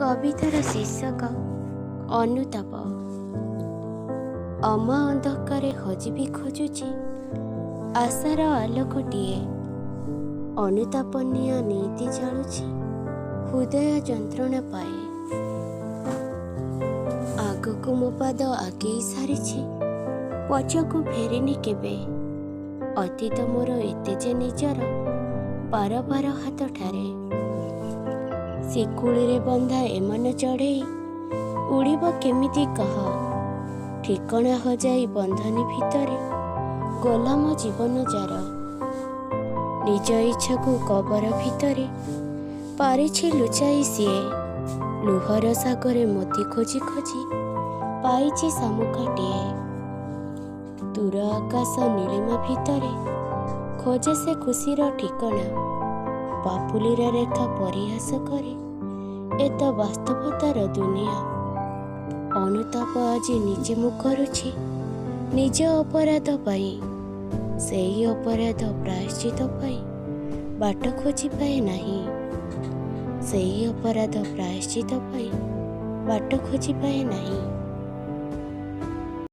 କବିତାର ଶୀର୍ଷକ ଅନୁତାପ। ଅମା ଅନ୍ଧକାରେ ହଜିବି ଖୋଜୁଛି ଆଶାର ଆଲୋକଟିଏ। ଅନୁତାପ ନିଆଁ ନିତି ଜାଳୁଛି ହୃଦୟ ଯନ୍ତ୍ରଣା ପାଏ। ଆଗକୁ ମୋ ପାଦ ଆଗେଇ ସାରିଛି, ପଛକୁ ଫେରିନି କେବେ। ଅତୀତ ମୋର ଏତେ ଯେ ନିଜର, ବାର ବାର ହାତଠାରେ। ଶିକୁଳିରେ ବନ୍ଧା ଏମାନ ଚଢ଼େଇ ଉଡ଼ିବ କେମିତି କହ। ଠିକଣା ହଜାଇ ବନ୍ଧନୀ ଭିତରେ ଗଲା ମୋ ଜୀବନ ଯାର। ନିଜ ଇଚ୍ଛାକୁ କବର ଭିତରେ ପାରିଛି ଲୁଚାଇ ସିଏ। ଲୁହର ସାଗରେ ମୋତି ଖୋଜି ଖୋଜି ପାଇଛି ଶାମୁକାଟିଏ। ଦୂର ଆକାଶ ନୀଳିମା ଭିତରେ ଖୋଜେ ସେ ଖୁସିର ଠିକଣା। ପାପୁଲିର ରେଖା ପରିହାସ କରେ ଏ ତ ବାସ୍ତବତାର ଦୁନିଆ। ଅନୁତାପ ଆଜି ନିଜେ ମୁଁ କରୁଛି ନିଜ ଅପରାଧ ପାଇଁ। ସେଇ ଅପରାଧ ପ୍ରାୟଶ୍ଚିତ ପାଇଁ ବାଟ ଖୋଜି ପାଏ ନାହିଁ। ସେଇ ଅପରାଧ ପ୍ରାୟଶ୍ଚିତ ପାଇଁ ବାଟ ଖୋଜି ପାଏ ନାହିଁ।